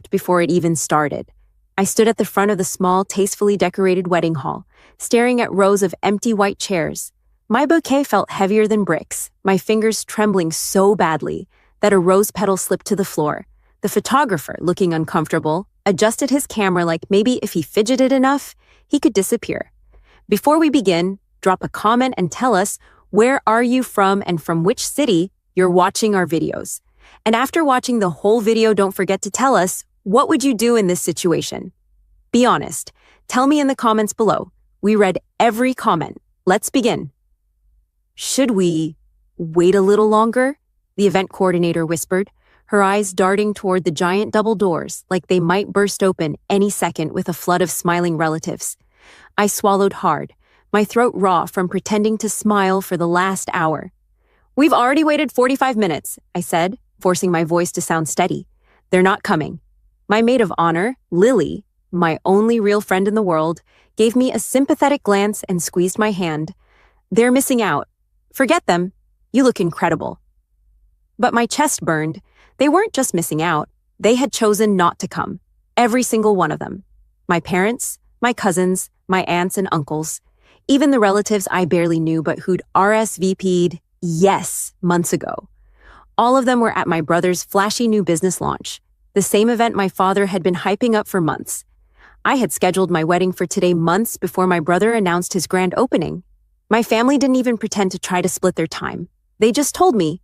left before it even started. I stood at the front of the small, tastefully decorated wedding hall, staring at rows of empty white chairs. My bouquet felt heavier than bricks, my fingers trembling so badly that a rose petal slipped to the floor. The photographer, looking uncomfortable, adjusted his camera like maybe if he fidgeted enough, he could disappear. Before we begin, drop a comment and tell us where are you from and from which city you're watching our videos. And after watching the whole video, don't forget to tell us, what would you do in this situation? Be honest. Tell me in the comments below. We read every comment. Let's begin. Should we wait a little longer? The event coordinator whispered, her eyes darting toward the giant double doors like they might burst open any second with a flood of smiling relatives. I swallowed hard, my throat raw from pretending to smile for the last hour. We've already waited 45 minutes, I said, forcing my voice to sound steady. They're not coming. My maid of honor, Lily, my only real friend in the world, gave me a sympathetic glance and squeezed my hand. They're missing out. Forget them. You look incredible. But my chest burned. They weren't just missing out. They had chosen not to come. Every single one of them. My parents, my cousins, my aunts and uncles, even the relatives I barely knew but who'd RSVP'd yes months ago. All of them were at my brother's flashy new business launch, the same event my father had been hyping up for months. I had scheduled my wedding for today months before my brother announced his grand opening. My family didn't even pretend to try to split their time. They just told me,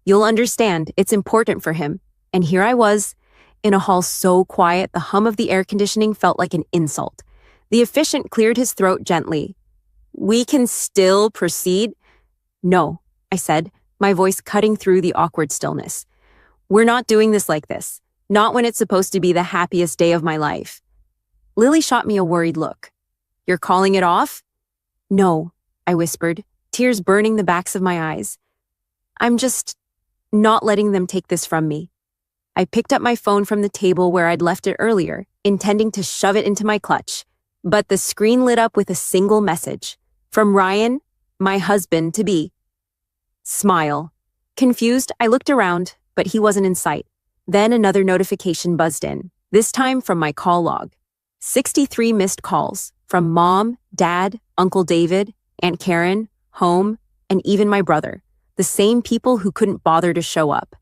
"You'll understand, it's important for him." And here I was, in a hall so quiet the hum of the air conditioning felt like an insult. The officiant cleared his throat gently. "We can still proceed?" "No," I said, my voice cutting through the awkward stillness. "We're not doing this like this. Not when it's supposed to be the happiest day of my life." Lily shot me a worried look. "You're calling it off?" "No," I whispered, tears burning the backs of my eyes. "I'm just not letting them take this from me." I picked up my phone from the table where I'd left it earlier, intending to shove it into my clutch. But the screen lit up with a single message. From Ryan, my husband-to-be. Smile. Confused, I looked around, but he wasn't in sight. Then another notification buzzed in, this time from my call log. 63 missed calls, from Mom, Dad, Uncle David, Aunt Karen, home, and even my brother. The same people who couldn't bother to show up.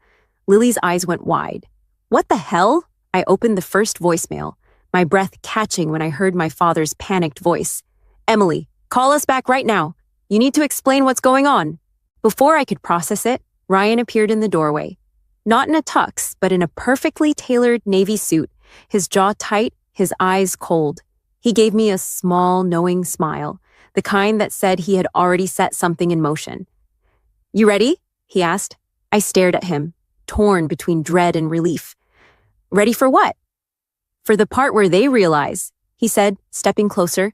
Lily's eyes went wide. "What the hell?" I opened the first voicemail, my breath catching when I heard my father's panicked voice. "Emily, call us back right now. You need to explain what's going on." Before I could process it, Ryan appeared in the doorway. Not in a tux, but in a perfectly tailored navy suit, his jaw tight, his eyes cold. He gave me a small, knowing smile, the kind that said he had already set something in motion. "You ready?" he asked. I stared at him, torn between dread and relief. "Ready for what?" "For the part where they realize," he said, stepping closer,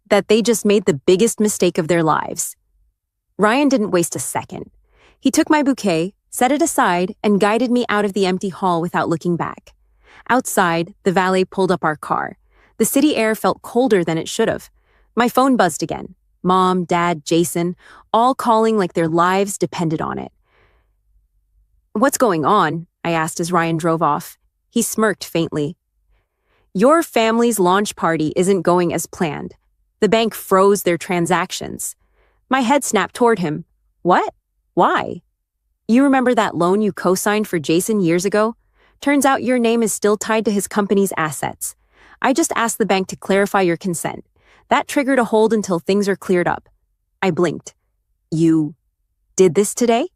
"that they just made the biggest mistake of their lives." Ryan didn't waste a second. He took my bouquet, set it aside, and guided me out of the empty hall without looking back. Outside, the valet pulled up our car. The city air felt colder than it should have. My phone buzzed again. Mom, Dad, Jason, all calling like their lives depended on it. "What's going on?" I asked as Ryan drove off. He smirked faintly. "Your family's launch party isn't going as planned. The bank froze their transactions." My head snapped toward him. "What? Why?" "You remember that loan you co-signed for Jason years ago? Turns out your name is still tied to his company's assets. I just asked the bank to clarify your consent. That triggered a hold until things are cleared up." I blinked. "You did this today?"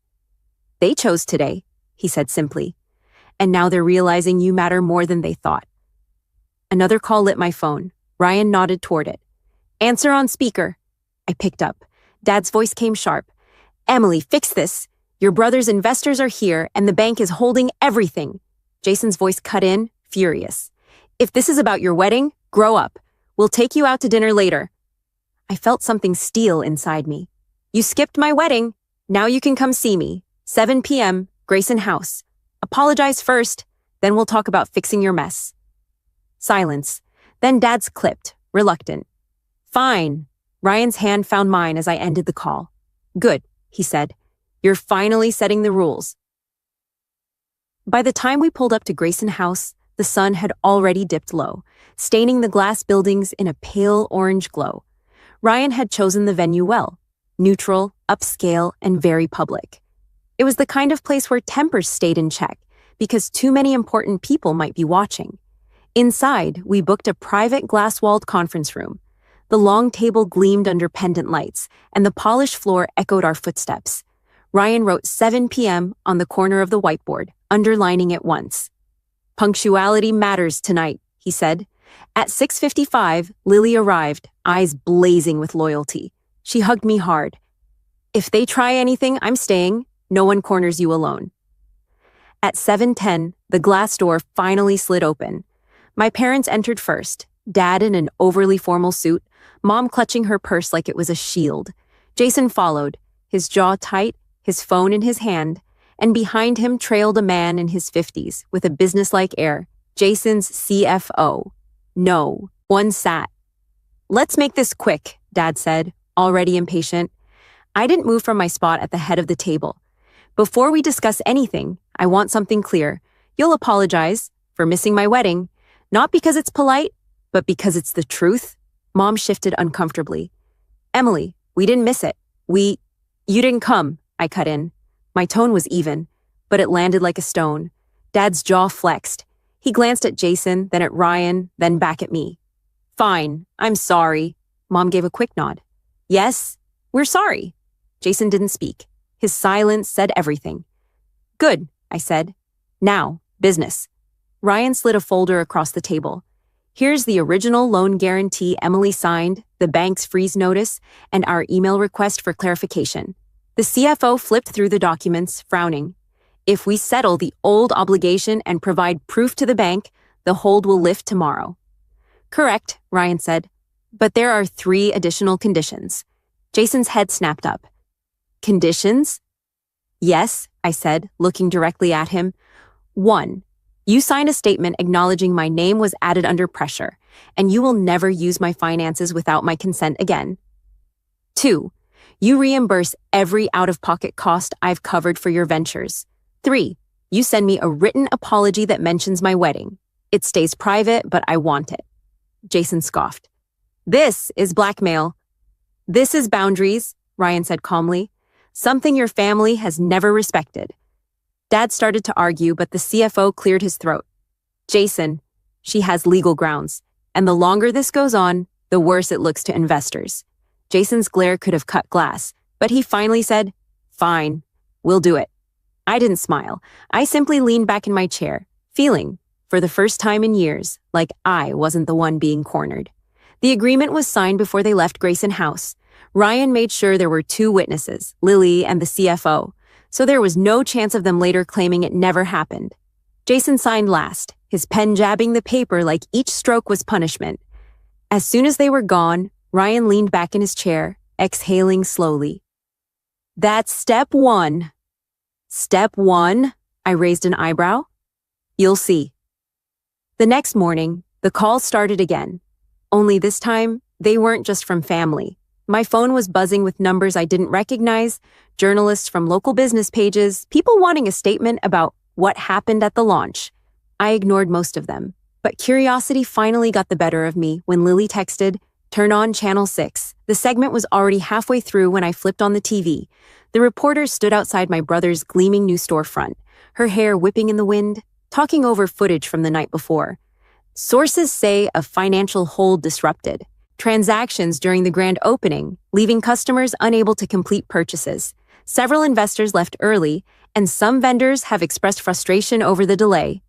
"They chose today," he said simply. "And now they're realizing you matter more than they thought." Another call lit my phone. Ryan nodded toward it. "Answer on speaker." I picked up. Dad's voice came sharp. "Emily, fix this. Your brother's investors are here and the bank is holding everything." Jason's voice cut in, furious. "If this is about your wedding, grow up. We'll take you out to dinner later." I felt something steel inside me. "You skipped my wedding. Now you can come see me. 7 p.m., Grayson House. Apologize first, then we'll talk about fixing your mess." Silence. Then Dad's clipped, reluctant. "Fine." Ryan's hand found mine as I ended the call. "Good," he said. "You're finally setting the rules." By the time we pulled up to Grayson House, The sun had already dipped low, staining the glass buildings in a pale orange glow. Ryan had chosen the venue well: neutral, upscale, and very public. It was the kind of place where tempers stayed in check, because too many important people might be watching. Inside, we booked a private glass-walled conference room. The long table gleamed under pendant lights, and the polished floor echoed our footsteps. Ryan wrote 7 p.m. on the corner of the whiteboard, underlining it once. "Punctuality matters tonight," he said. At 6:55, Lily arrived, eyes blazing with loyalty. She hugged me hard. "If they try anything, I'm staying. No one corners you alone." At 7:10, the glass door finally slid open. My parents entered first, Dad in an overly formal suit, Mom clutching her purse like it was a shield. Jason followed, his jaw tight, his phone in his hand, and behind him trailed a man in his 50s with a businesslike air, Jason's CFO. No, one sat. "Let's make this quick," Dad said, already impatient. I didn't move from my spot at the head of the table. "Before we discuss anything, I want something clear. You'll apologize for missing my wedding, not because it's polite, but because it's the truth." Mom shifted uncomfortably. "Emily, we didn't miss it. You didn't come," I cut in. My tone was even, but it landed like a stone. Dad's jaw flexed. He glanced at Jason, then at Ryan, then back at me. "Fine, I'm sorry." Mom gave a quick nod. "Yes, we're sorry." Jason didn't speak. His silence said everything. "Good," I said. "Now, business." Ryan slid a folder across the table. "Here's the original loan guarantee Emily signed, the bank's freeze notice, and our email request for clarification." The CFO flipped through the documents, frowning. "If we settle the old obligation and provide proof to the bank, the hold will lift tomorrow." "Correct," Ryan said. "But there are 3 additional conditions." Jason's head snapped up. "Conditions?" "Yes," I said, looking directly at him. 1. You sign a statement acknowledging my name was added under pressure, and you will never use my finances without my consent again. 2. You reimburse every out-of-pocket cost I've covered for your ventures. 3. You send me a written apology that mentions my wedding. It stays private, but I want it. Jason scoffed. "This is blackmail." "This is boundaries," Ryan said calmly. "Something your family has never respected." Dad started to argue, but the CFO cleared his throat. "Jason, she has legal grounds, and the longer this goes on, the worse it looks to investors." Jason's glare could have cut glass, but he finally said, "Fine, we'll do it." I didn't smile. I simply leaned back in my chair, feeling, for the first time in years, like I wasn't the one being cornered. The agreement was signed before they left Grayson House. Ryan made sure there were 2 witnesses, Lily and the CFO, so there was no chance of them later claiming it never happened. Jason signed last, his pen jabbing the paper like each stroke was punishment. As soon as they were gone, Ryan leaned back in his chair, exhaling slowly. "That's step 1. "Step 1? I raised an eyebrow. "You'll see." The next morning, the calls started again. Only this time, they weren't just from family. My phone was buzzing with numbers I didn't recognize, journalists from local business pages, people wanting a statement about what happened at the launch. I ignored most of them, but curiosity finally got the better of me when Lily texted, "Turn on Channel 6. The segment was already halfway through when I flipped on the TV. The reporter stood outside my brother's gleaming new storefront, her hair whipping in the wind, talking over footage from the night before. Sources say a financial hold disrupted. Transactions during the grand opening, leaving customers unable to complete purchases. Several investors left early, and some vendors have expressed frustration over the delay."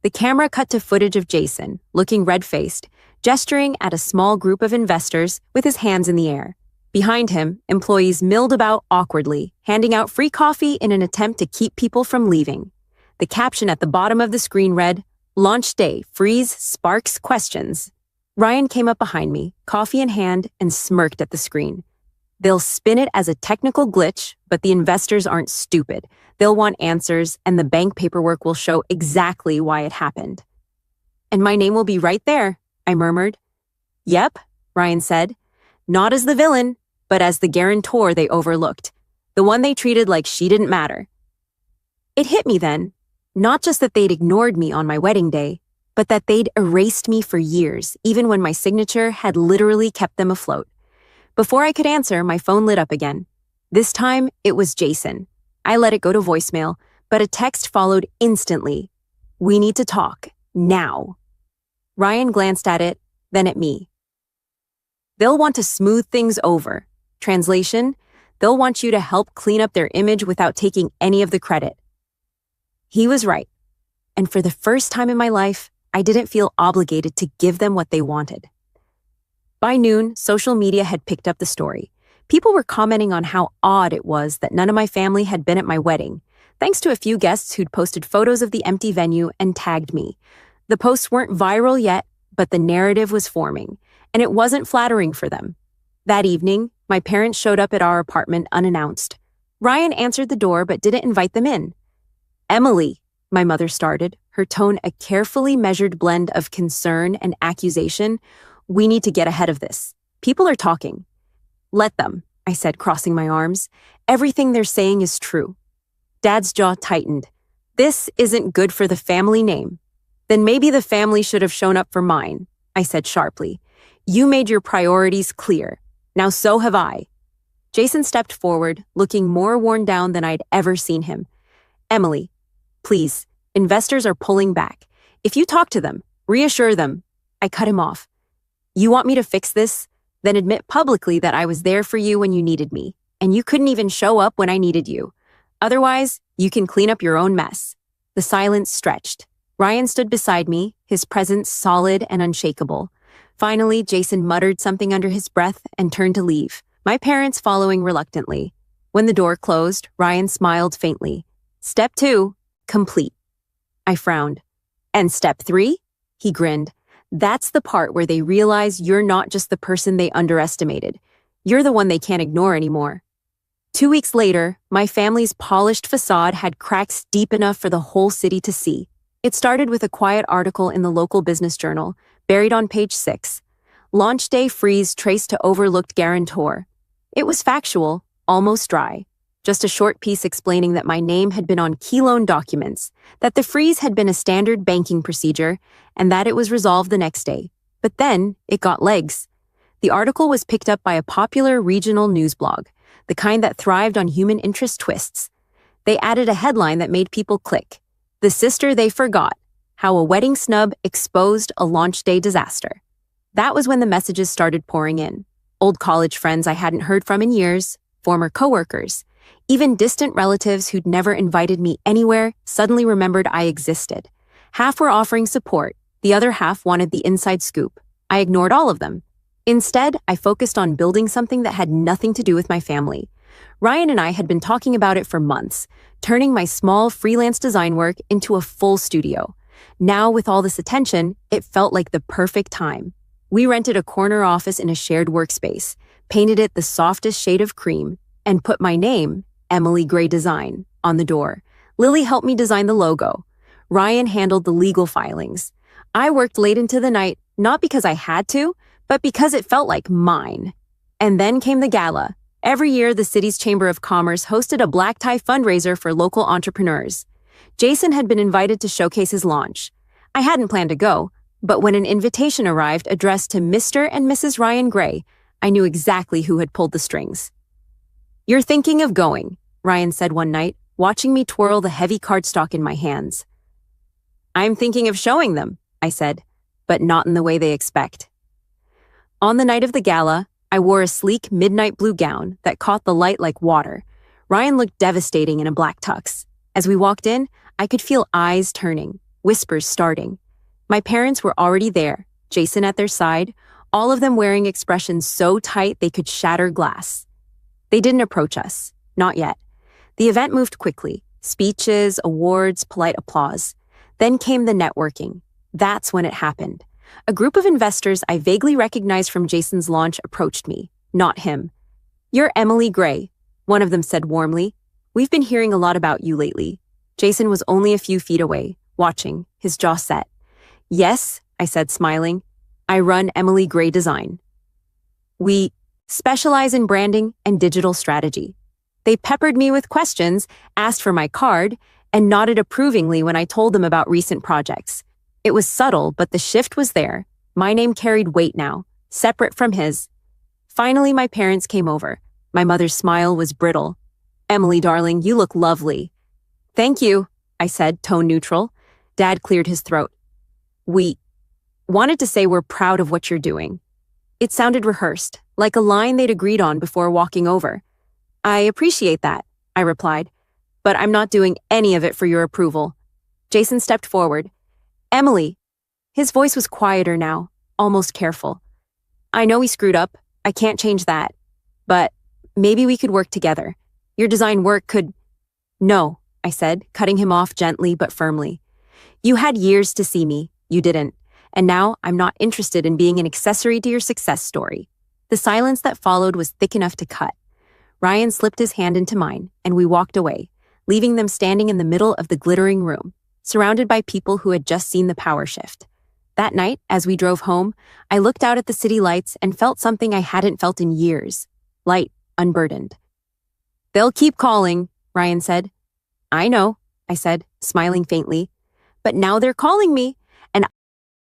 The camera cut to footage of Jason, looking red-faced, gesturing at a small group of investors with his hands in the air. Behind him, employees milled about awkwardly, handing out free coffee in an attempt to keep people from leaving. The caption at the bottom of the screen read, "Launch Day, Freeze Sparks Questions." Ryan came up behind me, coffee in hand, and smirked at the screen. "They'll spin it as a technical glitch, but the investors aren't stupid. They'll want answers, and the bank paperwork will show exactly why it happened." "And my name will be right there," I murmured. "Yep," Ryan said. "Not as the villain, but as the guarantor they overlooked. The one they treated like she didn't matter." It hit me then. Not just that they'd ignored me on my wedding day, but that they'd erased me for years, even when my signature had literally kept them afloat. Before I could answer, my phone lit up again. This time, it was Jason. I let it go to voicemail, but a text followed instantly. "We need to talk. Now." Ryan glanced at it, then at me. "They'll want to smooth things over." Translation: they'll want you to help clean up their image without taking any of the credit. He was right. And for the first time in my life, I didn't feel obligated to give them what they wanted. By noon, social media had picked up the story. People were commenting on how odd it was that none of my family had been at my wedding, thanks to a few guests who'd posted photos of the empty venue and tagged me. The posts weren't viral yet, but the narrative was forming, and it wasn't flattering for them. That evening, my parents showed up at our apartment unannounced. Ryan answered the door but didn't invite them in. "Emily," my mother started, her tone a carefully measured blend of concern and accusation, "we need to get ahead of this. People are talking." "Let them," I said, crossing my arms. "Everything they're saying is true." Dad's jaw tightened. "This isn't good for the family name." "Then maybe the family should have shown up for mine," I said sharply. "You made your priorities clear. Now so have I." Jason stepped forward, looking more worn down than I'd ever seen him. "Emily, please, investors are pulling back. If you talk to them, reassure them." I cut him off. "You want me to fix this? Then admit publicly that I was there for you when you needed me, and you couldn't even show up when I needed you. Otherwise, you can clean up your own mess." The silence stretched. Ryan stood beside me, his presence solid and unshakable. Finally, Jason muttered something under his breath and turned to leave, my parents following reluctantly. When the door closed, Ryan smiled faintly. "Step 2, complete." I frowned. "And step 3? He grinned. "That's the part where they realize you're not just the person they underestimated. You're the one they can't ignore anymore." 2 weeks later, my family's polished facade had cracks deep enough for the whole city to see. It started with a quiet article in the local business journal, buried on page 6. "Launch day freeze traced to overlooked guarantor." It was factual, almost dry. Just a short piece explaining that my name had been on key loan documents, that the freeze had been a standard banking procedure, and that it was resolved the next day. But then, it got legs. The article was picked up by a popular regional news blog, the kind that thrived on human interest twists. They added a headline that made people click. "The sister they forgot, how a wedding snub exposed a launch day disaster." That was when the messages started pouring in. Old college friends I hadn't heard from in years, former coworkers, even distant relatives who'd never invited me anywhere suddenly remembered I existed. Half were offering support, the other half wanted the inside scoop. I ignored all of them. Instead, I focused on building something that had nothing to do with my family. Ryan and I had been talking about it for months, turning my small freelance design work into a full studio. Now, with all this attention, it felt like the perfect time. We rented a corner office in a shared workspace, painted it the softest shade of cream, and put my name, Emily Gray Design, on the door. Lily helped me design the logo. Ryan handled the legal filings. I worked late into the night, not because I had to, but because it felt like mine. And then came the gala. Every year, the city's Chamber of Commerce hosted a black tie fundraiser for local entrepreneurs. Jason had been invited to showcase his launch. I hadn't planned to go, but when an invitation arrived addressed to Mr. and Mrs. Ryan Gray, I knew exactly who had pulled the strings. "You're thinking of going," Ryan said one night, watching me twirl the heavy cardstock in my hands. "I'm thinking of showing them," I said, "but not in the way they expect." On the night of the gala, I wore a sleek midnight blue gown that caught the light like water. Ryan looked devastating in a black tux. As we walked in, I could feel eyes turning, whispers starting. My parents were already there, Jason at their side, all of them wearing expressions so tight they could shatter glass. They didn't approach us, not yet. The event moved quickly, speeches, awards, polite applause. Then came the networking. That's when it happened. A group of investors I vaguely recognized from Jason's launch approached me, not him. "You're Emily Gray," one of them said warmly. "We've been hearing a lot about you lately." Jason was only a few feet away, watching, his jaw set. "Yes," I said, smiling. "I run Emily Gray Design. We specialize in branding and digital strategy." They peppered me with questions, asked for my card, and nodded approvingly when I told them about recent projects. It was subtle, but the shift was there. My name carried weight now, separate from his. Finally, my parents came over. My mother's smile was brittle. "Emily, darling, you look lovely." "Thank you," I said, tone neutral. Dad cleared his throat. "We wanted to say we're proud of what you're doing." It sounded rehearsed, like a line they'd agreed on before walking over. "I appreciate that," I replied, "but I'm not doing any of it for your approval." Jason stepped forward. "Emily." His voice was quieter now, almost careful. "I know we screwed up. I can't change that. But maybe we could work together. Your design work could—" "No," I said, cutting him off gently but firmly. "You had years to see me. You didn't. And now I'm not interested in being an accessory to your success story." The silence that followed was thick enough to cut. Ryan slipped his hand into mine, and we walked away, leaving them standing in the middle of the glittering room, surrounded by people who had just seen the power shift. That night, as we drove home, I looked out at the city lights and felt something I hadn't felt in years. Light, unburdened. "They'll keep calling," Ryan said. "I know," I said, smiling faintly. "But now they're calling me.